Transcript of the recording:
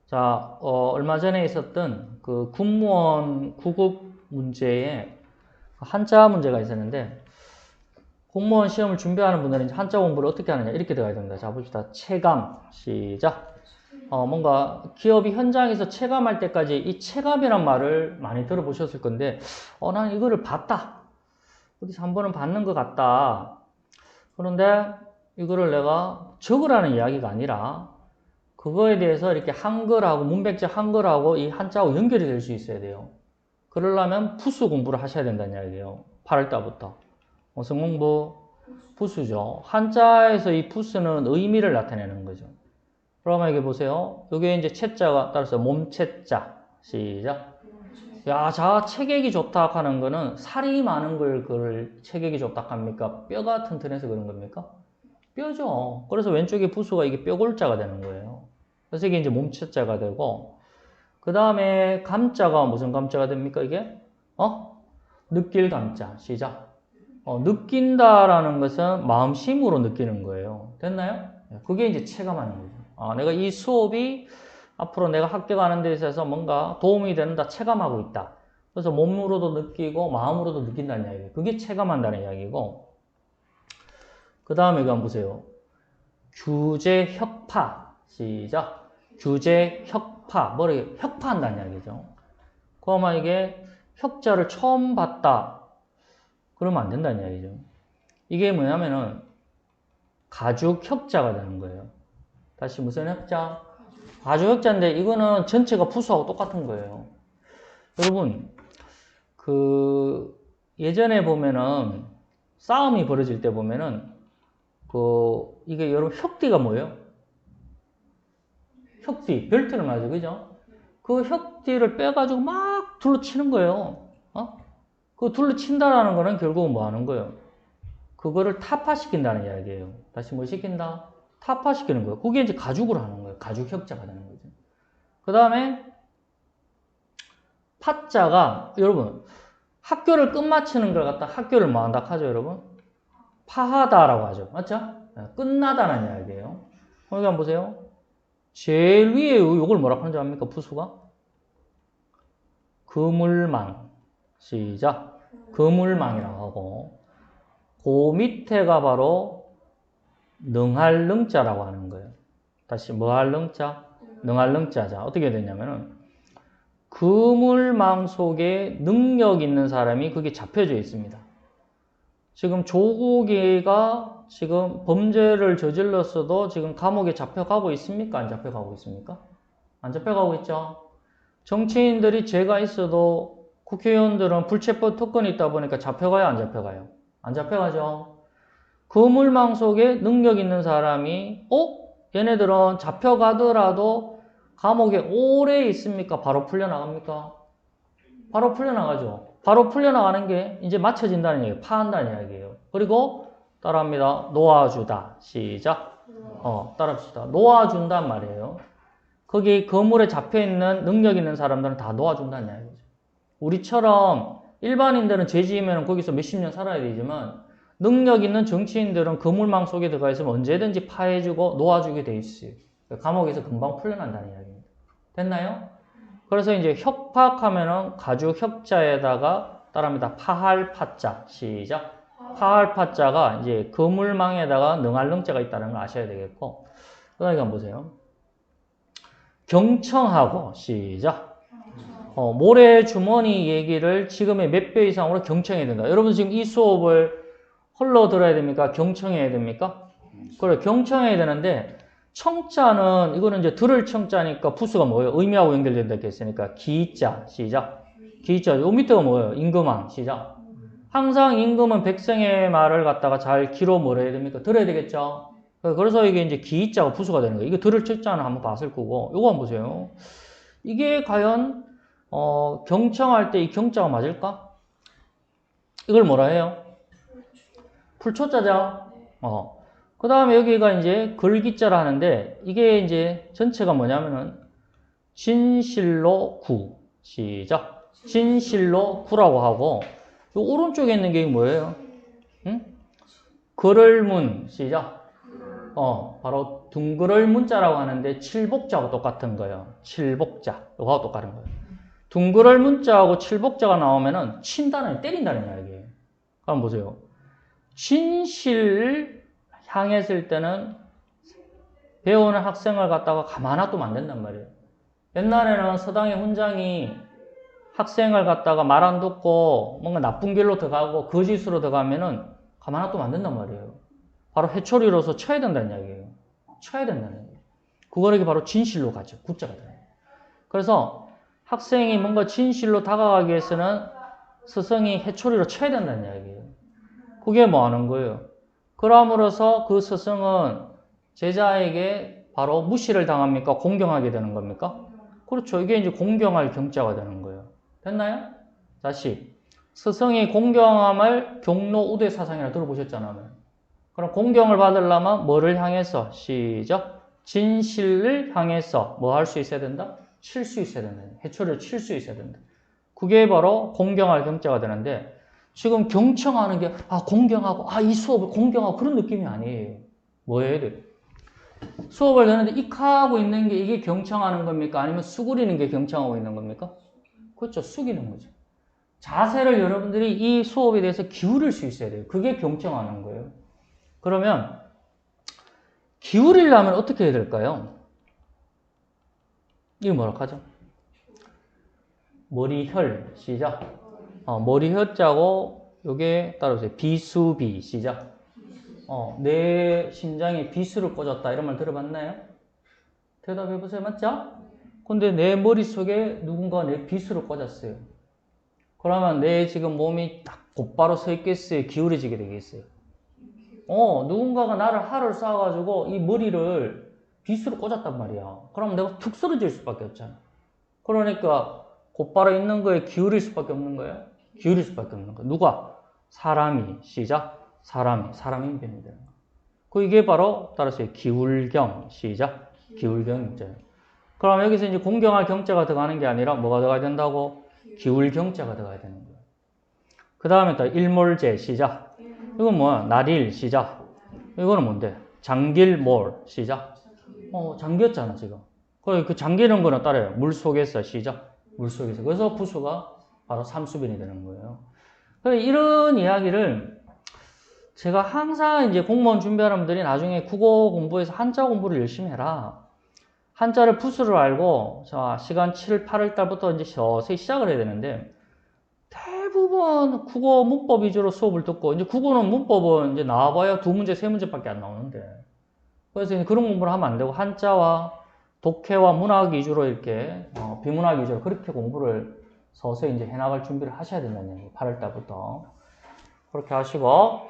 자, 얼마 전에 있었던 그 군무원 구급 문제에 한자 문제가 있었는데, 공무원 시험을 준비하는 분들은 이제 한자 공부를 어떻게 하느냐, 이렇게 들어가야 됩니다. 자, 봅시다. 체감. 시작. 뭔가 기업이 현장에서 체감할 때까지 이 체감이란 말을 많이 들어보셨을 건데, 난 이거를 봤다. 어디서 한 번은 봤는 것 같다. 그런데 이거를 내가 적으라는 이야기가 아니라, 그거에 대해서 이렇게 한글하고, 문백제 한글하고 이 한자하고 연결이 될 수 있어야 돼요. 그러려면 푸스 공부를 하셔야 된다는 이야기예요. 8월 달부터. 무슨 공부? 푸스죠. 한자에서 이 푸스는 의미를 나타내는 거죠. 그러면 여기 보세요. 여기 이제 채자가 따라서 몸채자. 시작. 야, 자, 체격이 좋다 하는 거는 살이 많은 걸 그걸 체격이 좋다 합니까? 뼈가 튼튼해서 그런 겁니까? 뼈죠. 그래서 왼쪽에 부수가 이게 뼈골자가 되는 거예요. 그래서 이게 이제 몸체자가 되고, 그 다음에 감자가 무슨 감자가 됩니까, 이게? 느낄 감자. 시작. 느낀다라는 것은 마음심으로 느끼는 거예요. 됐나요? 그게 이제 체감하는 거죠. 내가 이 수업이 앞으로 내가 학교 가는 데 있어서 뭔가 도움이 된다, 체감하고 있다. 그래서 몸으로도 느끼고 마음으로도 느낀다는 이야기예요. 그게 체감한다는 이야기고, 그 다음에 이거 한번 보세요. 규제, 혁파. 시작. 규제, 혁파. 뭐를 혁파한다는 이야기죠. 그러면 이게 혁자를 처음 봤다. 그러면 안 된다는 이야기죠. 이게 뭐냐면은 가죽 혁자가 되는 거예요. 다시 무슨 혁자? 가죽 혁자인데 이거는 전체가 부수하고 똑같은 거예요. 여러분, 예전에 보면은 싸움이 벌어질 때 보면은 이게 여러분 혁띠가 뭐예요? 혁띠, 벨트를 말이죠, 그죠? 그 혁띠를 빼가지고 막 둘러치는 거예요. 그 둘러친다라는 거는 결국은 뭐 하는 거예요? 그거를 타파시킨다는 이야기예요. 다시 뭐 시킨다? 타파시키는 거예요. 그게 이제 가죽으로 하는 거예요. 가죽 혁자가 되는 거죠. 그 다음에 파자가, 여러분, 학교를 끝마치는 걸 갖다 학교를 뭐 한다 하죠, 여러분? 파하다라고 하죠. 맞죠? 끝나다는 이야기예요. 여기 한번 보세요. 제일 위에 요걸 뭐라고 하는지 압니까? 부수가? 그물망. 시작. 그물망이라고 하고, 그 밑에가 바로 능할 능자라고 하는 거예요. 다시 뭐 할 능자? 능할 능자자. 어떻게 되냐면은, 그물망 속에 능력 있는 사람이 그게 잡혀져 있습니다. 지금 조국이가 지금 범죄를 저질렀어도 지금 감옥에 잡혀가고 있습니까? 안 잡혀가고 있습니까? 안 잡혀가고 있죠. 정치인들이 죄가 있어도 국회의원들은 불체포 특권이 있다 보니까 잡혀가요? 안 잡혀가요? 안 잡혀가죠. 그물망 속에 능력 있는 사람이 얘네들은 잡혀가더라도 감옥에 오래 있습니까? 바로 풀려나갑니까? 바로 풀려나가죠. 바로 풀려나가는 게 이제 맞춰진다는 얘기예요. 파한다는 이야기예요. 그리고 따라합니다. 놓아주다. 시작. 따라합시다. 놓아준단 말이에요. 거기 거물에 잡혀있는 능력 있는 사람들은 다 놓아준다는 이야기죠. 우리처럼 일반인들은 죄 지으면 거기서 몇십 년 살아야 되지만 능력 있는 정치인들은 그물망 속에 들어가 있으면 언제든지 파해주고 놓아주게 돼 있어요. 감옥에서 금방 풀려난다는 이야기입니다. 됐나요? 그래서 이제 혁파하면은 가죽 혁자에다가 따라합니다. 파할 파자. 시작. 파할 파자가 이제 그물망에다가 능할 능자가 있다는 걸 아셔야 되겠고, 그 다음에 한번 보세요. 경청하고, 시작. 모래주머니 얘기를 지금의 몇 배 이상으로 경청해야 된다. 여러분 지금 이 수업을 흘러 들어야 됩니까? 경청해야 됩니까? 그래, 경청해야 되는데, 청자는, 이거는 이제 들을 청자니까 부수가 뭐예요? 의미하고 연결된다 했으니까, 기자, 시작. 기자, 요 밑에가 뭐예요? 임금왕, 시작. 항상 임금은 백성의 말을 갖다가 잘 귀로 뭐라 해야 됩니까? 들어야 되겠죠? 그래서 이게 이제 기자가 부수가 되는 거예요. 이거 들을 청자는 한번 봤을 거고, 요거 한번 보세요. 이게 과연, 경청할 때 이 경자가 맞을까? 이걸 뭐라 해요? 풀초자죠? 그 다음에 여기가 이제 글기자라 하는데, 이게 이제 전체가 뭐냐면은, 진실로 구. 시작. 진실로 구라고 하고, 요 오른쪽에 있는 게 뭐예요? 응? 글을문. 시작. 바로 둥그럴 문자라고 하는데 칠복자하고 똑같은 거예요. 칠복자. 이거하고 똑같은 거예요. 둥그럴 문자하고 칠복자가 나오면은 친다는, 때린다는 이야기예요. 한번 보세요. 진실을 향했을 때는 배우는 학생을 갖다가 가만 놔두면 안 된단 말이에요. 옛날에는 서당의 훈장이 학생을 갖다가 말 안 듣고 뭔가 나쁜 길로 들어가고 거짓으로 들어가면은 가만 놔두면 안 된단 말이에요. 바로 회초리로서 쳐야 된다는 이야기예요. 쳐야 된다는 이야기예요. 그거를 바로 진실로 가죠. 굿자가 돼요. 그래서 학생이 뭔가 진실로 다가가기 위해서는 스승이 회초리로 쳐야 된다는 이야기예요. 그게 뭐 하는 거예요? 그럼으로써 그 스승은 제자에게 바로 무시를 당합니까? 공경하게 되는 겁니까? 그렇죠. 이게 이제 공경할 경자가 되는 거예요. 됐나요? 다시. 스승이 공경함을 경로 우대 사상이라 들어보셨잖아요. 그럼 공경을 받으려면 뭐를 향해서? 시작. 진실을 향해서 뭐 할 수 있어야 된다? 칠 수 있어야 된다. 회초리를 칠 수 있어야 된다. 그게 바로 공경할 경자가 되는데 지금 경청하는 게 공경하고 이 수업을 공경하고 그런 느낌이 아니에요. 뭐예요? 수업을 듣는데 익하고 있는 게 이게 경청하는 겁니까? 아니면 수그리는 게 경청하고 있는 겁니까? 그렇죠. 숙이는 거죠. 자세를 여러분들이 이 수업에 대해서 기울일 수 있어야 돼요. 그게 경청하는 거예요. 그러면 기울이려면 어떻게 해야 될까요? 이거 뭐라 하죠? 머리혈 시작. 머리혈자고 요게 따라오세요. 비수비 시작. 내 심장에 비수를 꽂았다 이런 말 들어봤나요? 대답해보세요. 맞죠? 근데 내 머릿속에 누군가 내 비수를 꽂았어요. 그러면 내 지금 몸이 딱 곧바로 서 있겠어요? 기울어지게 되겠어요? 누군가가 나를 활을 쏴가지고 이 머리를 비수로 꽂았단 말이야. 그럼 내가 툭 쓰러질 수밖에 없잖아. 그러니까 곧바로 있는 거에 기울일 수밖에 없는 거예요. 기울일 수밖에 없는 거예요. 누가? 사람이. 시작. 사람이 변이 되는 거. 이게 바로 따라서 기울경. 시작. 기울경이죠. 그럼 여기서 이제 공경할 경자가 들어가는 게 아니라 뭐가 들어가야 된다고? 기울경자가 들어가야 되는 거예요. 그 다음에 또 일몰제. 시작. 이건 뭐야? 날일. 시작. 이거는 뭔데? 잠길몰. 시작. 잠겼잖아 지금. 그 잠기는 거는 따라요. 물 속에서. 시작. 물 속에서. 그래서 부수가 바로 삼수변이 되는 거예요. 이런 이야기를 제가 항상 이제 공무원 준비하는 분들이 나중에 국어 공부에서 한자 공부를 열심히 해라. 한자를 부수를 알고, 자, 시간 7, 8월 달부터 이제 서서히 시작을 해야 되는데, 대부분 국어 문법 위주로 수업을 듣고, 이제 국어는 문법은 이제 나와봐야 2문제, 3문제밖에 안 나오는데, 그래서 그런 공부를 하면 안 되고, 한자와 독해와 문학 위주로 이렇게, 비문학 위주로 그렇게 공부를 서서히 이제 해나갈 준비를 하셔야 된다는 얘기예요. 8월 달부터. 그렇게 하시고,